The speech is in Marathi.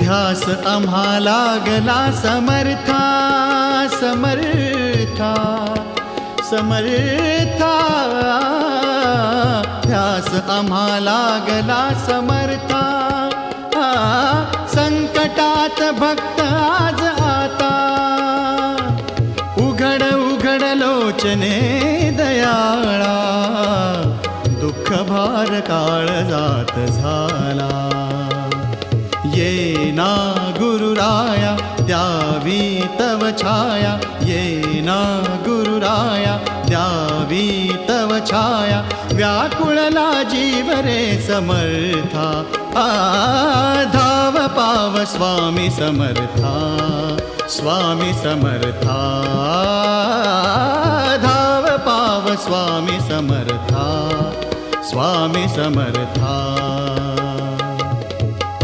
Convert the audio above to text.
ध्यास आम्हा लागला समर्था समर्था समर्था, ध्यास आम्हा लागला समर्था। संकटात भक्त आज आता, उघड उघड लोचने दयाळा, दुःख भार काळजात झाला। ये ना गुरुराया द्यावी तव छाया, ये ना गुरुराया द्यावी तव छाया। व्याकुळला जीव रे समर्था, धाव पाव स्वामी समर्था, स्वामी समर्था, धाव पाव स्वामी समर्था, स्वामी समर्था।